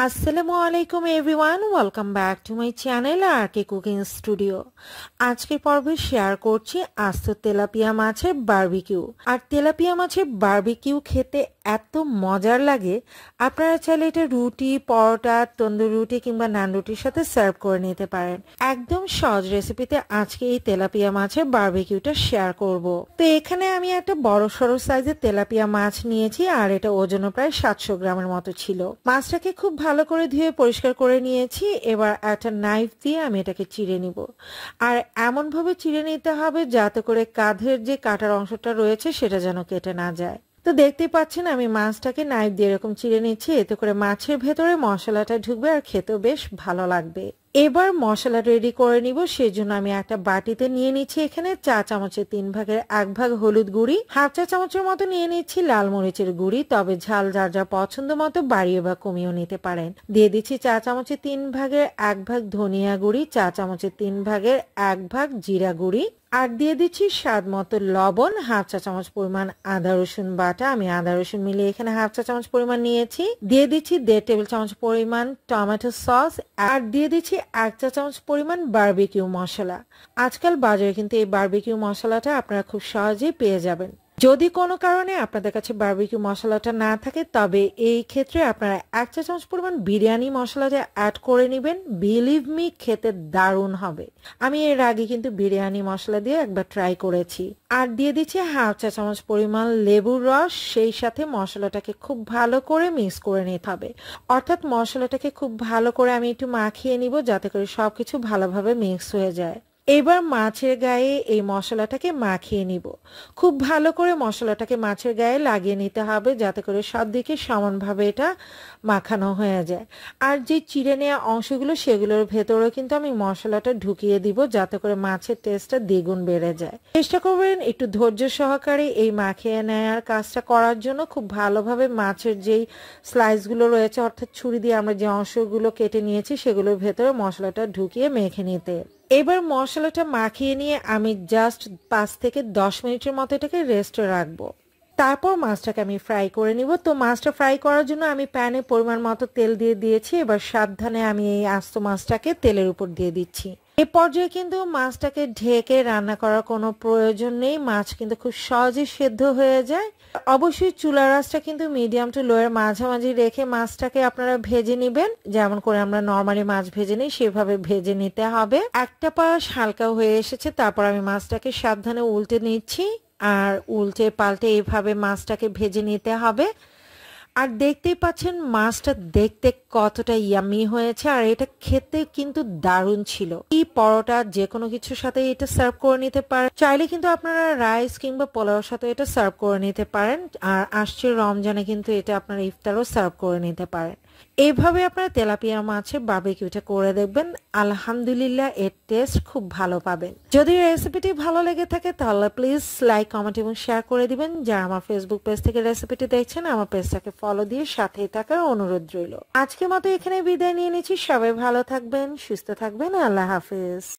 আসসালামু আলাইকুম everyone, welcome back to my channel R K cooking studio. আজকের পর্বে শেয়ার করছি আস্ত তেলাপিয়া মাছের বারবিকিউ। আর তেলাপিয়া মাছের বারবিকিউ খেতে এত মজার লাগে, আপনারা চাইলে এটা রুটি, পরোটা, তন্দুর রুটি কিংবা নান রুটির সাথে সার্ভ করে নিতে পারেন। একদম সহজ রেসিপিতে আজকে এই তেলাপিয়া মাছের বারবিকিউটা শেয়ার করব। তো এখানে আমি একটা বড় সড়ো সাইজের তেলাপিয়া মাছ নিয়েছি, আর এটা ওজন প্রায় 700 গ্রামের মতো ছিল। মাছটাকে খুব ভালো করে ধুয়ে পরিষ্কার করে নিয়েছি। এবার একটা নাইফ দিয়ে আমি এটাকে চিড়ে নিব, আর এমন ভাবে চিড়ে নিতে হবে যাতে করে কাঁধের যে কাটার অংশটা রয়েছে সেটা যেন কেটে না যায়। তো দেখতেই পাচ্ছেন আমি মাছটাকে নাইফ দিয়ে এরকম চিড়ে নিচ্ছি, এতে করে মাছের ভেতরে মশলাটা ঢুকবে আর খেতেও বেশ ভালো লাগবে। এবার মশলা রেডি করে নিব, সেজন্য আমি একটা বাটিতে নিয়ে নিচ্ছি এখানে চা চামচের 3 ভাগের 1 ভাগ হলুদ গুঁড়ি, হাফ চা চামচের মতো নিয়ে নিচ্ছি লাল মরিচের গুঁড়ি, তবে ঝাল যার যা পছন্দ মতো বাড়িয়ে বা কমিয়েও নিতে পারেন। দিয়ে দিচ্ছি চা চামচের 3 ভাগের 1 ভাগ ধনিয়া গুঁড়ি, চা চামচের 3 ভাগের 1 ভাগ জিরা গুঁড়ি, আর দিয়ে দিচ্ছি স্বাদ মতো লবণ, হাফ চা চামচ পরিমাণ আদা রসুন বাটা, আমি আদা রসুন মিলিয়ে এখানে হাফ চা চামচ পরিমাণ নিয়েছি। দিয়ে দিচ্ছি 1.5 টেবিল চামচ পরিমাণ টমেটো সস, আর দিয়ে দিচ্ছি 1 চা চামচ পরিমাণ বারবিকিউ মশলা। আজকাল বাজারে কিন্তু এই বারবিকিউ মশলাটা আপনারা খুব সহজেই পেয়ে যাবেন। যদি কোনো কারণে আপনাদের কাছে বারবিকিউ মশলাটা না থাকে, তবে এই ক্ষেত্রে আপনারা 1 চা চামচ পরিমাণ বিরিয়ানি মশলাটা অ্যাড করে নেবেন। বিলিভ মি, খেতে দারুণ হবে। আমি এর আগে কিন্তু বিরিয়ানি মশলা দিয়ে একবার ট্রাই করেছি। আর দিয়ে দিচ্ছি হাফ চা চামচ পরিমাণ লেবুর রস, সেই সাথে মশলাটাকে খুব ভালো করে মিক্স করে নিতে হবে। অর্থাৎ মশলাটাকে খুব ভালো করে আমি একটু মাখিয়ে নিব যাতে করে সবকিছু ভালোভাবে মিক্স হয়ে যায়। এবার মাছের গায়ে এই মশলাটাকে মাখিয়ে নিব। খুব ভালো করে মশলাটাকে মাছের গায়ে লাগিয়ে নিতে হবে যাতে করে সব দিকে সমানভাবে এটা মাখানো হয়ে যায়। আর যে চিড়ে নেওয়া অংশগুলো সেগুলোর ভেতরেও কিন্তু আমি মশলাটা ঢুকিয়ে দিব যাতে করে মাছের টেস্টটা দ্বিগুণ বেড়ে যায়। চেষ্টা করবেন একটু ধৈর্য সহকারে এই মাখিয়ে নেওয়ার কাজটা করার জন্য। খুব ভালোভাবে মাছের যেই স্লাইসগুলো রয়েছে, অর্থাৎ ছুরি দিয়ে আমরা যে অংশগুলো কেটে নিয়েছি সেগুলোর ভেতরে মশলাটা ঢুকিয়ে মেখে নিতে। এবার মশলাটা মাখিয়ে নিয়ে আমি জাস্ট 5 থেকে 10 মিনিটের মতো এটাকে রেস্টে রাখবো। তারপর মাছটাকে আমি ফ্রাই করে নিব। তো মাছটা ফ্রাই করার জন্য আমি প্যানে পরিমাণ মতো তেল দিয়ে দিয়েছি। এবার সাবধানে আমি এই আস্ত মাছটাকে তেলের উপর দিয়ে দিচ্ছি। এই পর্যায়ে কিন্তু মাছটাকে ঢেকে রান্না করার কোনো প্রয়োজন নেই, মাছ কিন্তু খুব সহজেই সেদ্ধ হয়ে যায়। অবশ্যই চুলার আঁচটা কিন্তু মিডিয়াম টু লো এর মাঝামাঝি রেখে মাছটাকে আপনারা ভেজে নেবেন, যেমন করে আমরা নরমালি মাছ ভেজে নিই সেভাবে ভেজে নিতে হবে। একটা পাশ হালকা হয়ে এসেছে, তারপর আমি মাছটাকে সাবধানে উল্টে নিচ্ছি, আর উল্টে পাল্টে এইভাবে মাছটাকে ভেজে নিতে হবে। আর দেখতেই পাচ্ছেন মাছটা দেখতে কতটা ইয়ামি হয়েছে, আর এটা খেতে কিন্তু দারুণ ছিল। এই পরোটা যে কোনো কিছুর সাথে এটা সার্ভ করে নিতে পারেন। চাইলে কিন্তু আপনারা রাইস কিংবা পোলাওর সাথে এটা সার্ভ করে নিতে পারেন। আর আসছে রমজানে কিন্তু এটা আপনারা ইফতারও সার্ভ করে নিতে পারেন। এইভাবে আপনারা তেলাপিয়া মাছের বারবিকিউটা করে দেখবেন, আলহামদুলিল্লাহ এর টেস্ট খুব ভালো পাবেন। যদি রেসিপিটি ভালো লেগে থাকে তাহলে প্লিজ লাইক, কমেন্ট এবং শেয়ার করে দিবেন। যারা আমার ফেসবুক পেজ থেকে রেসিপিটি দেখছেন, আমার পেজটাকে ফলো দিয়ে সাথেই থাকার অনুরোধ রইল। আজকের মতো এখানে বিদায় নিয়ে নিচ্ছি। সবাই ভালো থাকবেন, সুস্থ থাকবেন। আল্লাহ হাফেজ।